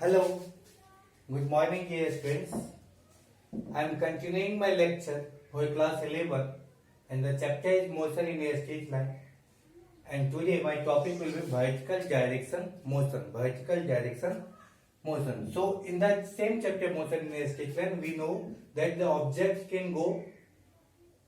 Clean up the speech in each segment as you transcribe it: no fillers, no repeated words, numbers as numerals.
Hello, good morning dear students. I am continuing my lecture for class 11 and the chapter is motion in a straight line, and today my topic will be vertical direction motion. Vertical direction motion. So in that same chapter motion in a straight line, we know that the object can go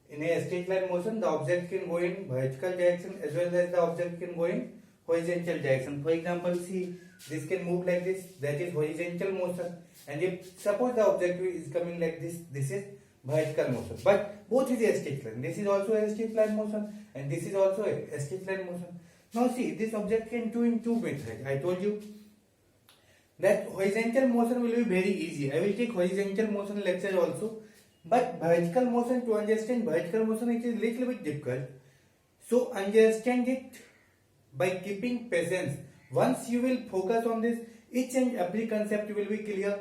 in a straight line motion, the object can go in vertical direction as well as the object can go in horizontal direction. For example, see, this can move like this, that is horizontal motion, and if suppose the object is coming like this is vertical motion. But both is a straight line. This is also a straight line motion and this is also a straight line motion. Now see, this object can do in two methods. I told you that horizontal motion will be very easy. I will take horizontal motion lecture also. But vertical motion, to understand vertical motion, it is little bit difficult. So understand it by keeping patience. Once you will focus on this, each and every concept will be clear.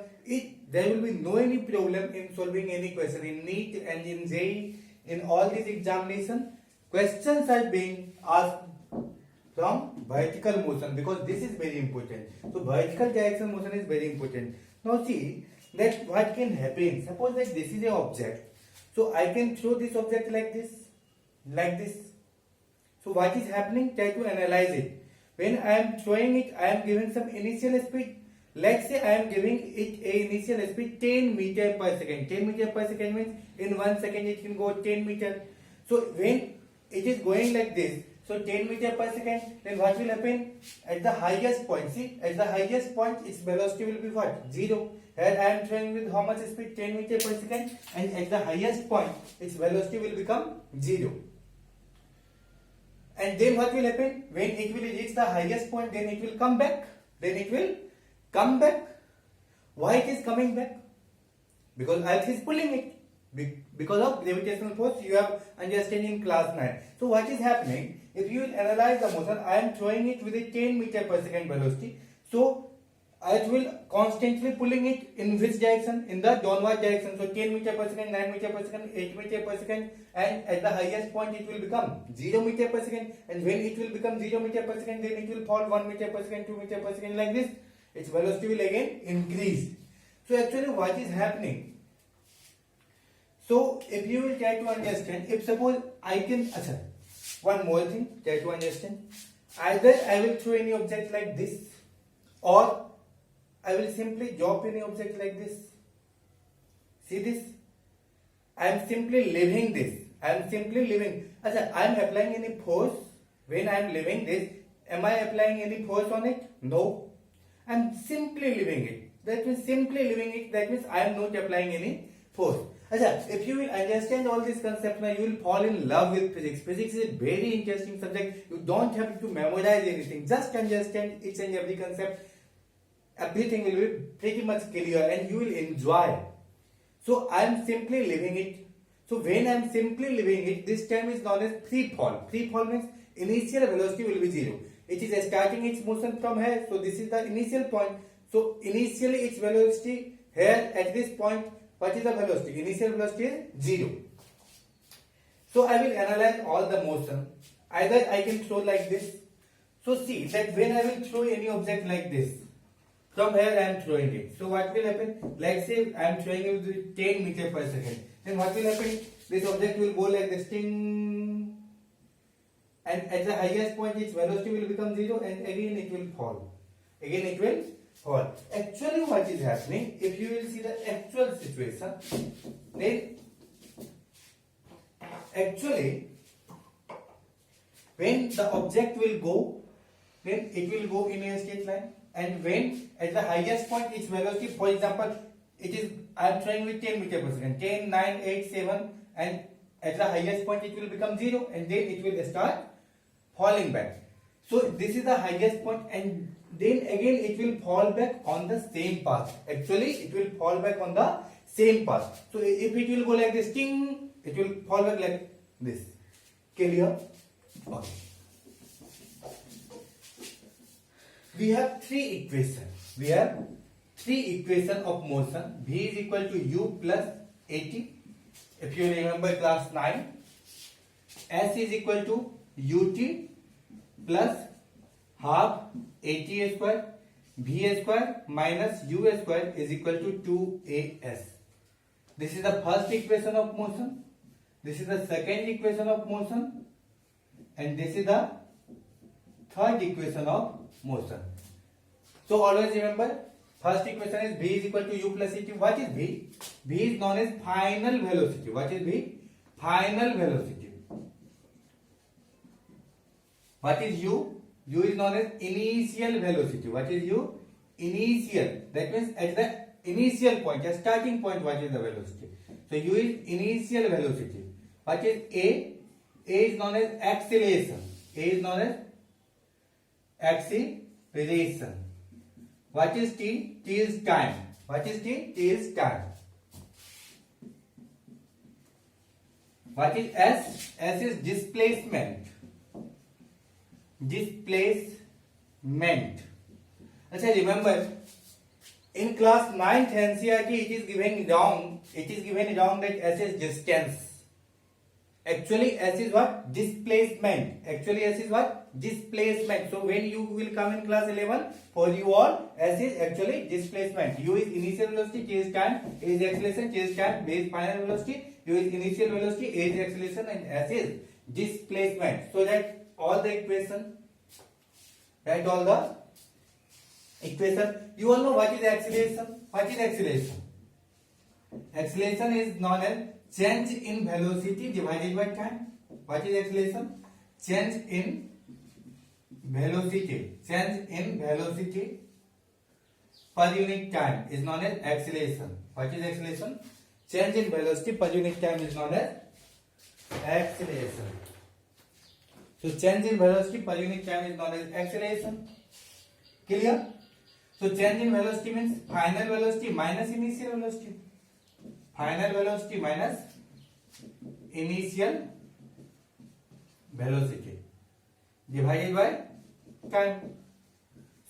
There will be no any problem in solving any question in NEET and in JEE. In all these examination, questions are being asked from vertical motion because this is very important. So vertical direction motion is very important. Now see that what can happen. Suppose that this is a object. So I can throw this object like this, like this. So what is happening? Try to analyze it. When I am throwing it, I am giving some initial speed. Let's say I am giving it a initial speed 10 meter per second. 10 meter per second means in 1 second it can go 10 meter. So when it is going like this, so 10 meter per second, then what will happen? At the highest point, see, at the highest point its velocity will be what? 0. Here I am throwing with how much speed? 10 meter per second, and at the highest point its velocity will become 0. And then what will happen? When it will reach the highest point, then it will come back. Then it will come back. Why it is coming back? Because Earth is pulling it. Because of gravitational force, you have understand in class 9. So what is happening? If you will analyze the motion, I am throwing it with a 10 meter per second velocity. So Earth will constantly pulling it in which direction? In the downward direction. So 10 meter per second, 9 meter per second, 8 meter per second, and at the highest point it will become 0 meter per second. And when it will become 0 meter per second, then it will fall 1 meter per second, 2 meter per second, like this. Its velocity will again increase. So actually what is happening? So if you will try to understand, if suppose I can, one more thing, try to understand. Either I will throw any object like this, or I will simply drop any object like this. See this? I am simply leaving this. I am simply leaving. I am applying any force. When I am leaving this, am I applying any force on it? No. I am simply leaving it. That means simply leaving it. That means I am not applying any force. If you will understand all these concepts now, you will fall in love with physics. Physics is a very interesting subject. You don't have to memorize anything. Just understand each and every concept. Everything will be pretty much clear and you will enjoy. So I am simply leaving it. So when I am simply leaving it, this term is known as free fall. Free fall means initial velocity will be 0. It is starting its motion from here. So this is the initial point. So initially its velocity here at this point, what is the velocity? Initial velocity is 0. So I will analyze all the motion. Either I can throw like this. So see that when I will throw any object like this, from here I am throwing it. So what will happen? Let's say I am throwing it with 10 meter per second. Then what will happen? This object will go like this, ting, and at the highest point its velocity will become 0, and again it will fall. Again it will fall. Actually what is happening? If you will see the actual situation, then actually when the object will go, then it will go in a straight line. And when at the highest point its velocity, for example, it is I am trying with 10 meter per second, 10, 9, 8, 7, and at the highest point it will become 0, and then it will start falling back. So this is the highest point, and then again it will fall back on the same path. Actually it will fall back on the same path. So if it will go like this, ting, it will fall back like this. Clear? Okay. We have three equations. We have three equations of motion. V is equal to U plus AT. If you remember class 9. S is equal to UT plus half AT square. v square minus u square is equal to 2as. This is the first equation of motion. This is the second equation of motion. And this is the third equation of motion. So always remember, first equation is v is equal to u plus et. What is v? V is known as final velocity. What is v? Final velocity. What is u? U is known as initial velocity. What is u? Initial. That means at the initial point, the starting point, what is the velocity? So u is initial velocity. What is a? A is known as acceleration. A is known as acceleration. What is t? T is time. What is t? T is time. What is s? S is displacement. Displacement. अच्छा, remember in class 9th NCERT it is given wrong that s is distance. Actually s is what? Displacement. Actually s is what? Displacement. So when you will come in class 11, for you all s is actually displacement. U is initial velocity, t is time, a is acceleration, t is time, b is final velocity, u is initial velocity, a is acceleration, and s is displacement. So that all the equation, write all the equation. You all know what is acceleration? What is acceleration? Acceleration is known as change in velocity divided by time. What is acceleration? Change in velocity. Change in velocity per unit time is known as acceleration. What is acceleration? Change in velocity per unit time is known as acceleration. So change in velocity per unit time is known as acceleration. Clear? So change in velocity means final velocity minus initial velocity. Final velocity minus initial velocity divided by time.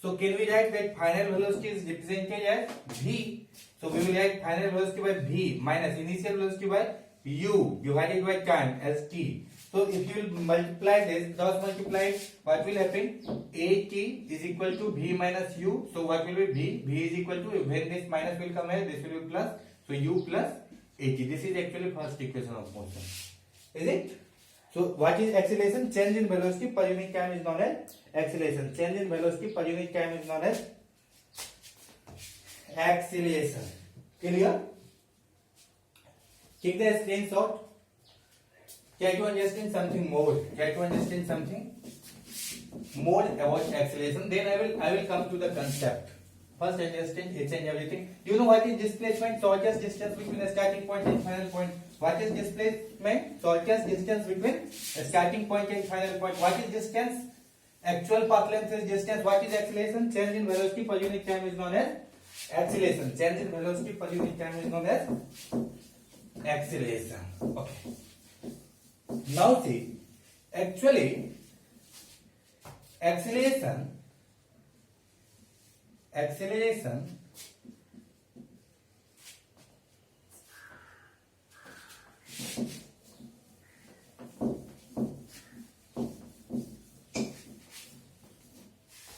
So can we write that final velocity is represented as v? So we will write final velocity by v minus initial velocity by u divided by time as t. So if you will multiply this, cross multiply, what will happen? At is equal to v minus u. So what will be v? V is equal to, when this minus will come here, this will be plus. So u plus at. This is actually first equation of motion. Is it? So what is acceleration? Change in velocity per unit time is known as acceleration. Change in velocity per unit time is known as acceleration. Clear? Take the screenshot. Try to understand something more. Try to understand something more about acceleration. Then I will come to the concept. First understand each and everything. Do you know what is displacement? Shortest distance between a starting point and final point. What is displacement? Shortest distance between a starting point and final point. What is distance? Actual path length is distance. What is acceleration? Change in velocity per unit time is known as acceleration. Change in velocity per unit time is known as acceleration. Okay. Now see, actually acceleration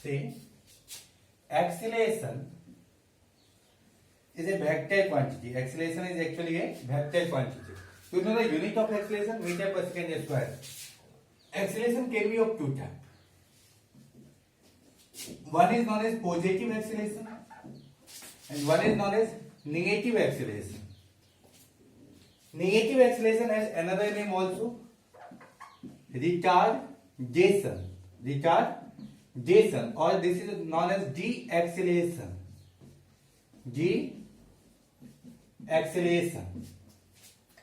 see, acceleration is a vector quantity. Acceleration is actually a vector quantity. You know the unit of acceleration? Meter per second square. Acceleration can be of two types. One is known as positive acceleration and one is known as negative acceleration. Negative acceleration has another name also, retardation. Retardation, or this is known as de-acceleration. De-acceleration.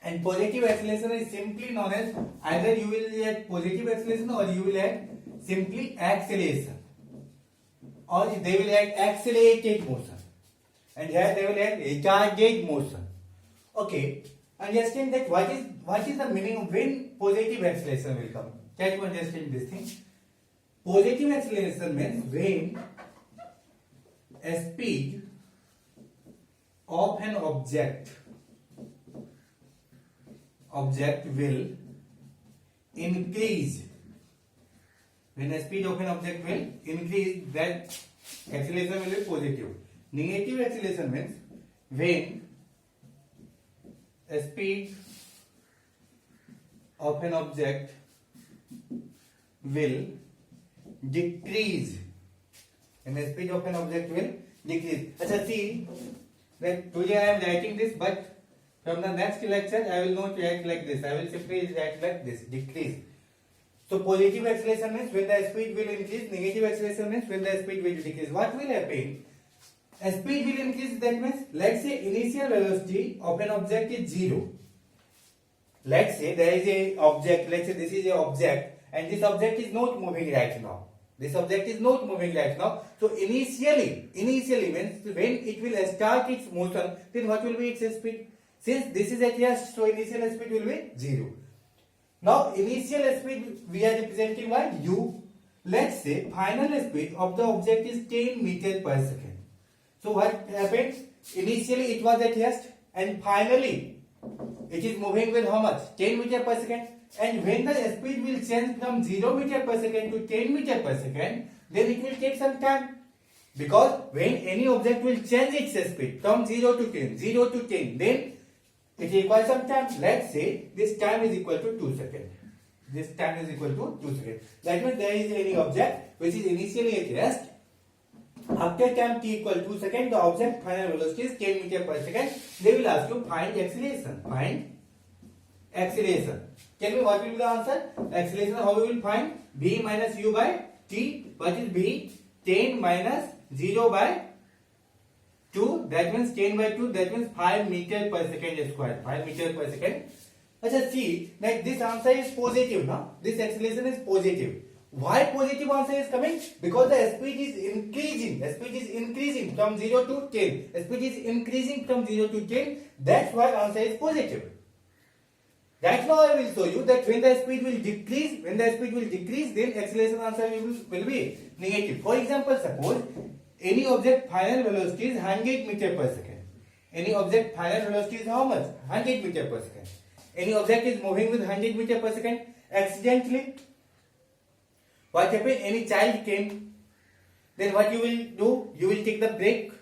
And positive acceleration is simply known as, either you will add positive acceleration or you will add simply acceleration, or they will add accelerated motion, and here they will add retarded motion. Okay, understand that what is the meaning of when positive acceleration will come. Try to understand this thing. Positive acceleration means when a speed of an object will increase. When the speed of an object will increase, that acceleration will be positive. Negative acceleration means when a speed of an object will decrease. And the speed of an object will decrease. Achha, see that today I am writing this, but from the next lecture I will not write like this. I will simply write like this, decrease. So positive acceleration means when the speed will increase. Negative acceleration means when the speed will decrease. What will happen? A speed will increase. That means, let's say initial velocity of an object is 0. Let's say there is a object. Let's say this is a object, and this object is not moving right now. This object is not moving right now. So initially means when it will start its motion, then what will be its speed? Since this is at rest, so initial speed will be 0. Now initial speed we are representing by u. Let's say final speed of the object is 10 meters per second. So what happens? Initially it was at rest, and finally it is moving with how much? 10 meters per second. And when the speed will change from 0 meter per second to 10 meter per second, then it will take some time. Because when any object will change its speed from 0 to 10, then it requires some time. Let's say this time is equal to 2 seconds. This time is equal to 2 seconds. That means there is any object which is initially at rest. After time t equal 2 seconds, the object final velocity is 10 meter per second. They will ask you find acceleration. Find acceleration. Tell me what will be the answer? Acceleration, how we will find? B minus u by t. What is B? 10 minus 0 by 2. That means 10 by 2. That means 5 meter per second square. 5 meter per second. Achha, see that this answer is positive. No? This acceleration is positive. Why positive answer is coming? Because the speed is increasing. The speed is increasing from 0 to 10. The speed is increasing from 0 to 10. That's why answer is positive. Right now I will show you that when the speed will decrease, then acceleration answer will be negative. For example, suppose any object final velocity is 100 meter per second. Any object final velocity is how much? 100 meter per second. Any object is moving with 100 meter per second. Accidentally, what happened? Any child came. Then what you will do? You will take the brake.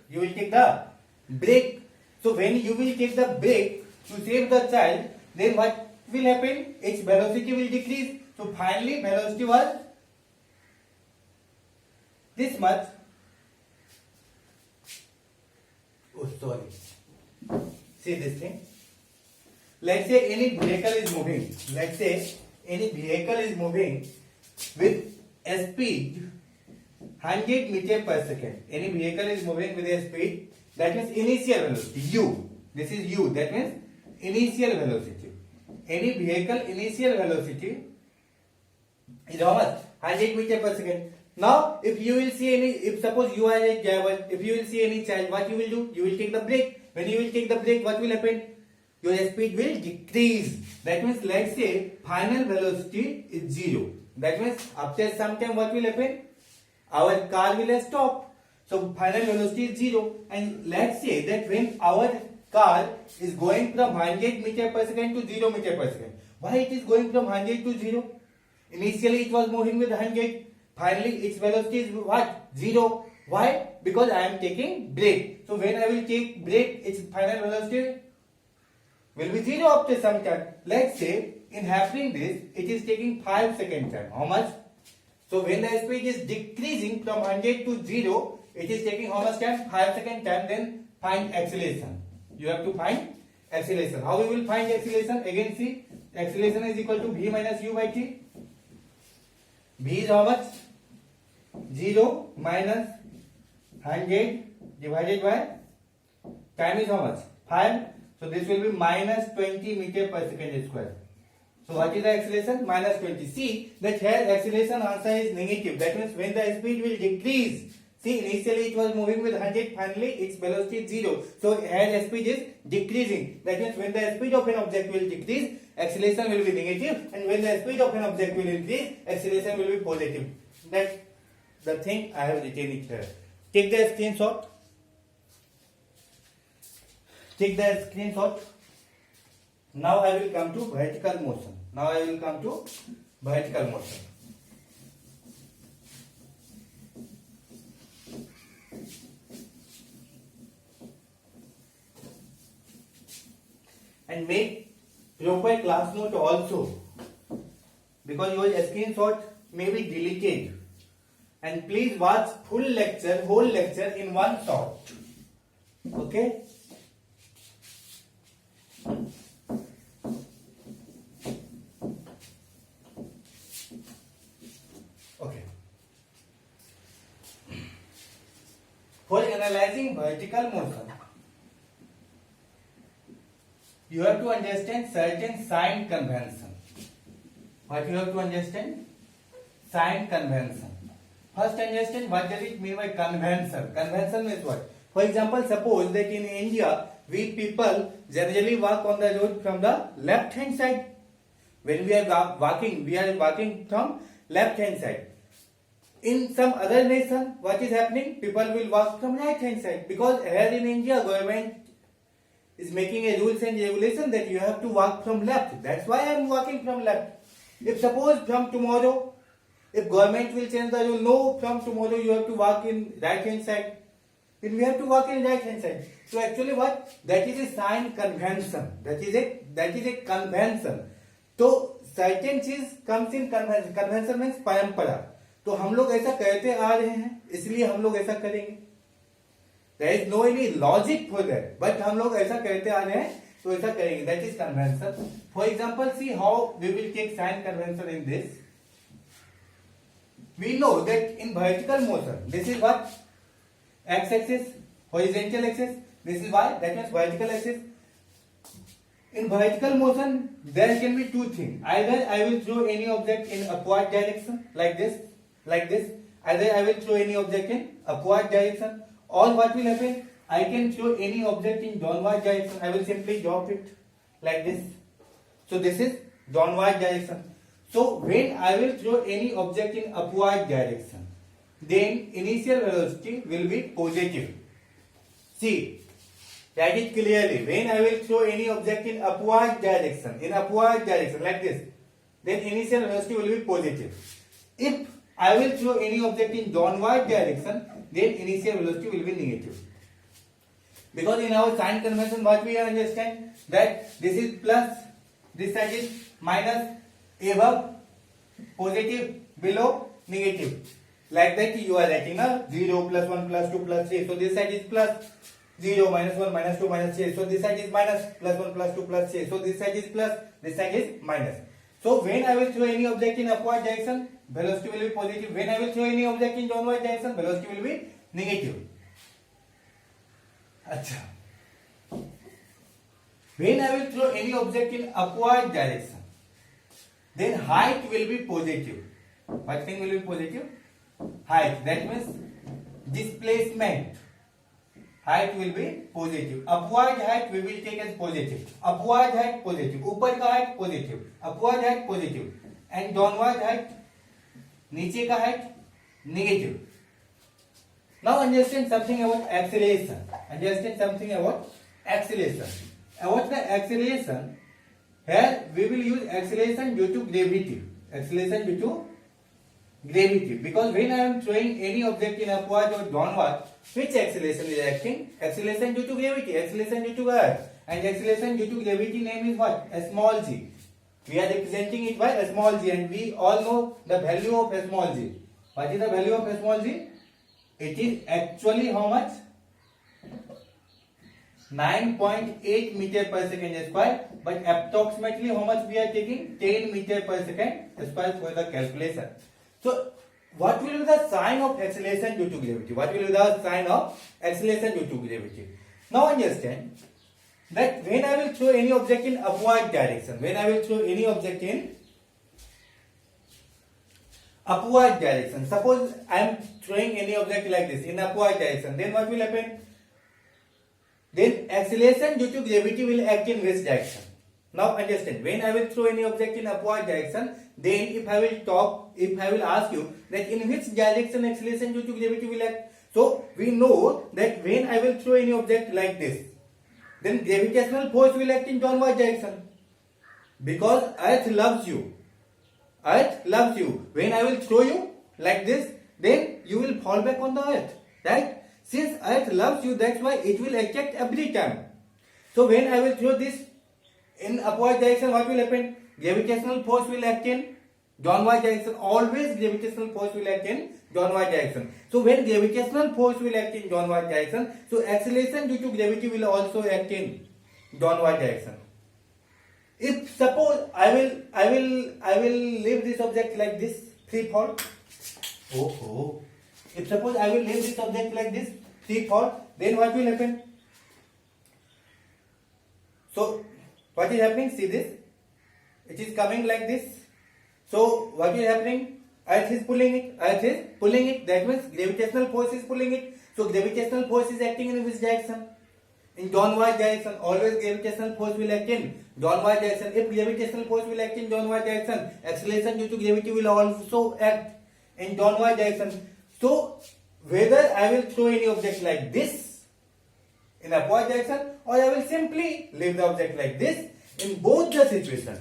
So when you will take the brake to save the child, then what will happen? Its velocity will decrease. So finally velocity was this much. Oh, sorry. See this thing. Let's say any vehicle is moving with a speed 100 meter per second. Any vehicle is moving with a speed, that means initial velocity u. This is u. That means initial velocity. Any vehicle initial velocity is how much? 100 meter per second. Now, if you will see if suppose you are a driver, if you will see any child, what you will do? You will take the brake. When you will take the brake, what will happen? Your speed will decrease. That means, let's say final velocity is 0. That means after some time, what will happen? Our car will stop. So final velocity is 0. And let's say that when our car is going from 100 meter per second to 0 meter per second. Why it is going from 100 to 0? Initially it was moving with 100. Finally its velocity is what? 0. Why? Because I am taking brake. So when I will take brake, its final velocity will be 0 after some time. Let's say in happening this, it is taking 5 second time. How much? So when the speed is decreasing from 100 to 0, it is taking how much time? 5 second time. Then find acceleration. You have to find acceleration. How we will find acceleration? Again see, acceleration is equal to v minus u by t. V is how much? 0 minus 100 divided by time is how much? 5. So this will be minus 20 meter per second square. So what is the acceleration? Minus 20. See that here acceleration answer is negative. That means when the speed will decrease. See, initially it was moving with 100, finally its velocity is 0. So here speed is decreasing. That means when the speed of an object will decrease, acceleration will be negative, and when the speed of an object will increase, acceleration will be positive. That's the thing I have written it here. Take the screenshot. Take the screenshot. Now I will come to vertical motion. and make proper class note also, because your screenshot may be deleted. And please watch whole lecture in one shot. Okay? Okay. For analyzing vertical motion, you have to understand certain sign convention. What you have to understand? Sign convention. First, understand what does it mean by convention. Convention means what? For example, suppose that in India, we people generally walk on the road from the left hand side. When we are walking from left hand side. In some other nation, what is happening? People will walk from right hand side, because here in India, government is making a rules and regulation that you have to walk from left. That's why I am walking from left. If suppose from tomorrow, if government will change the rule, no, from tomorrow you have to walk in right hand side, then we have to walk in right hand side. So actually what? That is a sign convention. That is a convention. तो certain चीज comes in convention. Convention means परंपरा. तो हम लोग ऐसा कहते आ रहे हैं, इसलिए हम लोग ऐसा करेंगे. There is no any logic for that, but हम लोग ऐसा कहते आ रहे हैं, तो ऐसा करेंगे. That is convention. For example, see how we will take sign convention in this. We know that in vertical motion, this is what? X-axis, horizontal axis. This is y, that means vertical axis. In vertical motion, there can be two things. Either I will throw any object in upward direction, like this. Either I will throw any object in upward direction, or what will happen? I can throw any object in downward direction. I will simply drop it like this. So this is downward direction. So when I will throw any object in upward direction, then initial velocity will be positive. See, write it clearly. When I will throw any object in upward direction like this, then initial velocity will be positive. If I will throw any object in downward direction, then initial velocity will be negative. Because in our sign convention, what we understand, that this is plus, this side is minus, above positive, below negative. Like that you are writing 0 plus 1 plus 2 plus 3. So this side is plus 0 minus 1 minus 2 minus 3. So this side is minus plus 1 plus 2 plus 3. So this side is plus, this side is minus. So when I will throw any object in upward direction, velocity will be positive. When I will throw any object in downward direction, velocity will be negative. Achha. When I will throw any object in upward direction, then height will be positive. What thing will be positive? Height. That means displacement. Height will be positive. Upward height we will take as positive. Upward height positive. ऊपर का height positive. Upward height positive. And downward height, नीचे का height negative. Now understand something about acceleration. About the acceleration, here we will use acceleration due to gravity. Because when I am throwing any object in upward or downward, which acceleration is acting? Acceleration due to gravity, acceleration due to earth. And acceleration due to gravity name is what? A small g. We are representing it by a small g, and we all know the value of a small g. What is the value of a small g? It is actually how much? 9.8 meter per second square, but approximately how much we are taking? 10 meter per second square for the calculation. So, what will be the sign of acceleration due to gravity? Now understand that when I will throw any object in upward direction, suppose I am throwing any object like this in upward direction, then what will happen? Then acceleration due to gravity will act in which direction? Now understand, when I will throw any object in upward direction, then if I will ask you that in which direction acceleration due to gravity will act. So we know that when I will throw any object like this, then gravitational force will act in downward direction. Because earth loves you. When I will throw you like this, then you will fall back on the earth. Right? Since earth loves you, that's why it will attract every time. So when I will throw this In upward direction, what will happen? Gravitational force will act in downward direction. Always gravitational force will act in downward direction. So when gravitational force will act in downward direction, so acceleration due to gravity will also act in downward direction. If suppose I will leave this object like this, free fall. Oh. If suppose I will leave this object like this, free fall, then what will happen? So what is happening? See this. It is coming like this. So what is happening? Earth is pulling it. Earth is pulling it. That means gravitational force is pulling it. So gravitational force is acting in which direction? In downward direction. Always gravitational force will act in downward direction. If gravitational force will act in downward direction, acceleration due to gravity will also act in downward direction. So whether I will throw any object like this in upward direction or I will simply leave the object like this, in both the situation,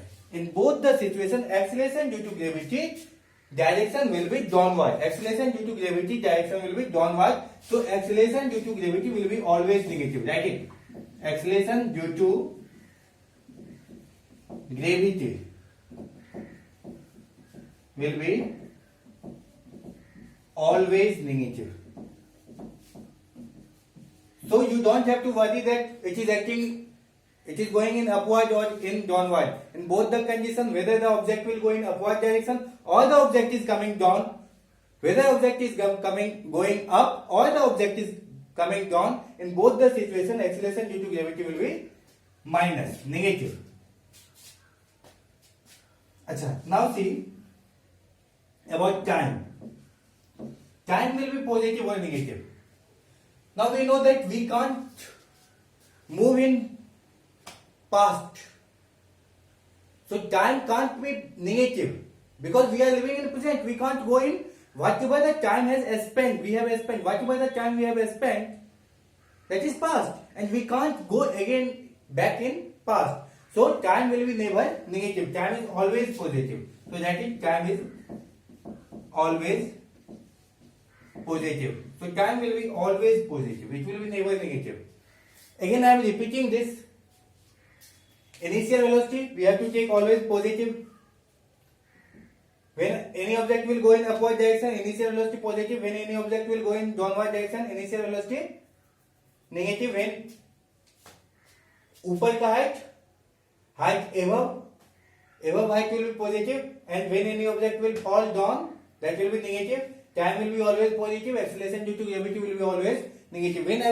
acceleration due to gravity direction will be downward. Acceleration due to gravity direction will be downward. So acceleration due to gravity will be always negative. Write it. Acceleration due to gravity will be always negative. So you don't have to worry that it is going in upward or in downward. In both the conditions, whether the object will go in upward direction or the object is coming down, whether the object is going up or the object is coming down, in both the situation, acceleration due to gravity will be minus, negative. Achha, now see about time. Time will be positive or negative. Now we know that we can't move in past. So time can't be negative because we are living in present. We can't go in whatever the time has spent. Whatever the time we have spent, that is past, and we can't go again back in past. So time will be never negative. Time is always positive. So that is time is always positive. So time will be always positive. It will be never negative. Again I am repeating this. Initial velocity we have to take always positive. When any object will go in upward direction, initial velocity positive. When any object will go in downward direction, initial velocity negative. When ऊपर का height above height will be positive, and when any object will fall down, that will be negative. Time will be always positive. Acceleration due to gravity will be always negative. When I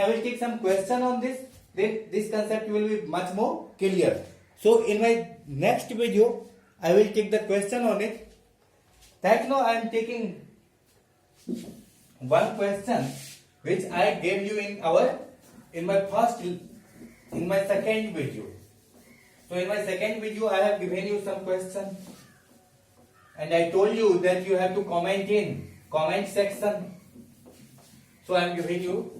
will take some question on this, then this concept will be much more clear. So in my next video, I will take the question on it. Right now I am taking one question which I gave you in my second video. So in my second video, I have given you some question, and I told you that you have to comment in comment section. So I am giving you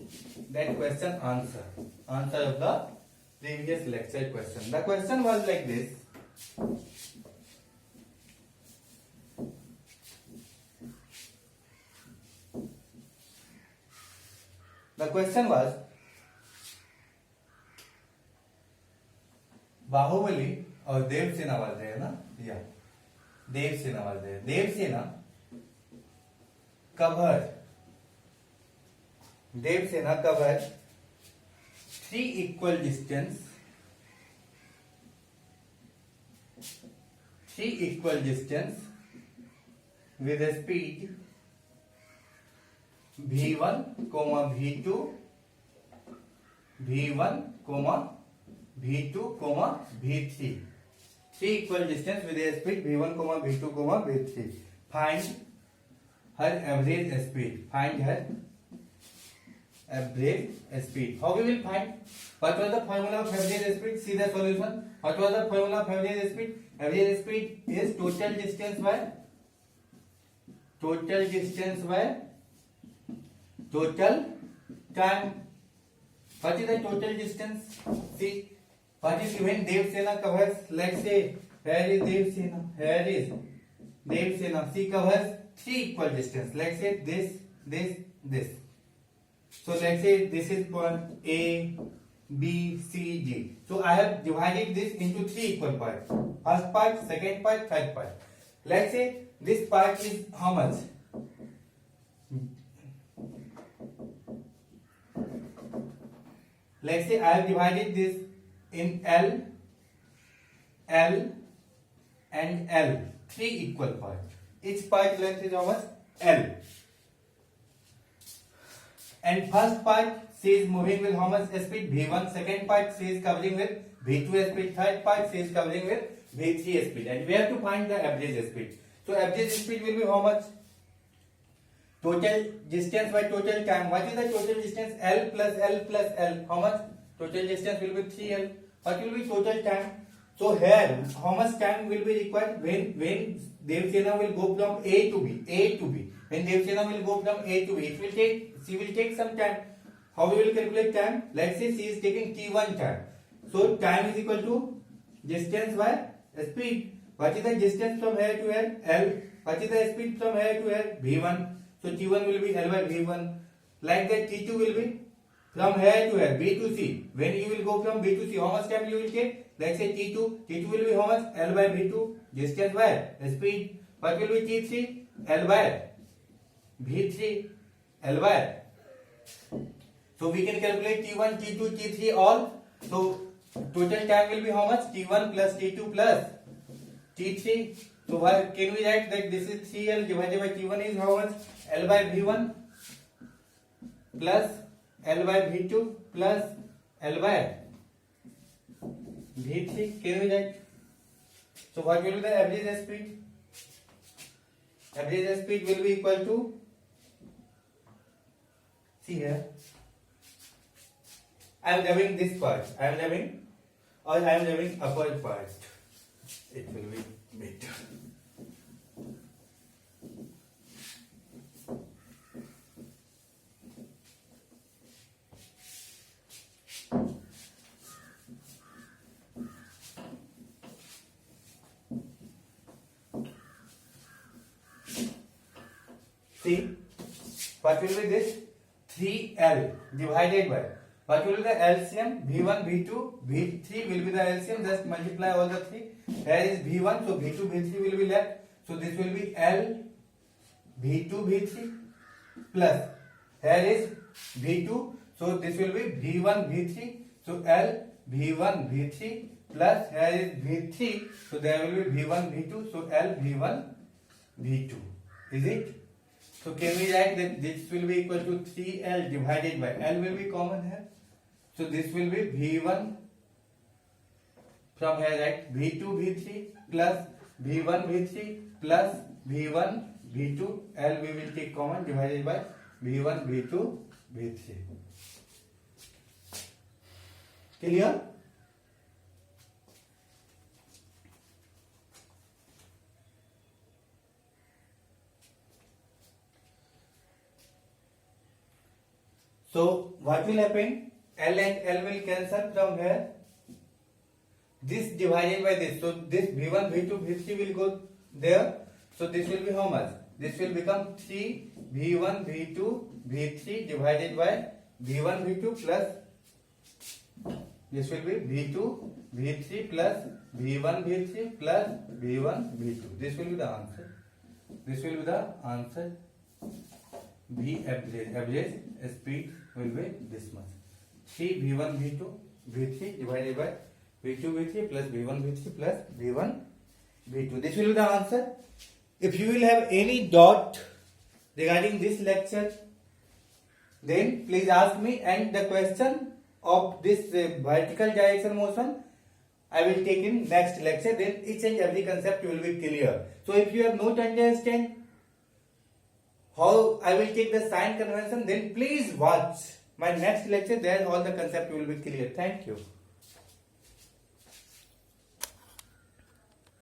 that question answer of the previous lecture question. The question was like this. The question was, Baahubali और Devasena was there, ना? Yeah. Devasena was there. Devasena covered 3 equal distance with a speed v1, v2, v2, v3. 3 equal distance with a speed v1, v2, v3. Find her average speed. How we will find? What was the formula of average speed? See the solution. What was the formula of average speed? Average speed is total distance by total time. What is the total distance? See, what is given? Devsena covers, let's say, here is Devsena. She covers 3 equal distance. Let's say this. So let's say this is point A, B, C, D. So I have divided this into three equal parts. First part, second part, third part. Let's say this part is how much? Let's say I have divided this in L, L and L. Three equal parts. Each part length is how much? L. And first part says moving with how much speed? V1. Second part says covering with V2 speed. Third part says covering with V3 speed. And we have to find the average speed. So average speed will be how much? Total distance by total time. What is the total distance? L plus L plus L. How much? Total distance will be 3L. What will be total time? So here, how much time will be required when Devsena will go from A to B? A to B. When Devsena will go from A to B, she will take some time. How we will calculate time? Let's say she is taking T1 time. So time is equal to distance by speed. What is the distance from here to here? L. What is the speed from here to here? V1. So T1 will be L by V1. Like that T2 will be from here to here, B to C. When you will go from B to C, how much time you will take? Let's say T2. T2 will be how much? L by V2. Distance by speed. What will be T3? L by V3. L by. So we can calculate T1, T2, T3 all. So total time will be how much? T1 plus T2 plus T3. So why can we write that this is 3L divided by T1 is how much? L by V1 plus L by V2 plus L by V3. Can we write? So what will be the average speed? Average speed will be equal to, see here, I am having this part. I am having upper part. It will be better. See, what will be this? 3L divided by, what will be the LCM? V1, V2, V3 will be the LCM. Just multiply all the three. Here is V1, so V2, V3 will be left. So this will be L, V2, V3 plus. Here is V2, so this will be V1, V3. So L, V1, V3 plus. Here is V3, so there will be V1, V2. So L, V1, V2. Is it? So can we write that this will be equal to 3L divided by, L will be common here. So this will be V1 from here, right? V2, V3 plus V1, V3 plus V1, V2. L we will take common divided by V1, V2, V3. Clear? So what will happen? L and L will cancel from here. This divided by this. So this V1, V2, V3 will go there. So this will be how much? This will become 3 V1, V2, V3 divided by V1, V2 plus. This will be V2, V3 plus V1, V3 plus V1, V2. This will be the answer. This will be the answer. V average speed will be this much. 3 V1 V2 V3 divided by V2 V3 plus V1 V3 plus V1 V2. This will be the answer. If you will have any doubt regarding this lecture, then please ask me, and the question of this vertical direction motion I will take in next lecture. Then each and every concept will be clear. So if you have not understand how I will take the sign convention, then please watch my next lecture. There all the concept will be clear. Thank you.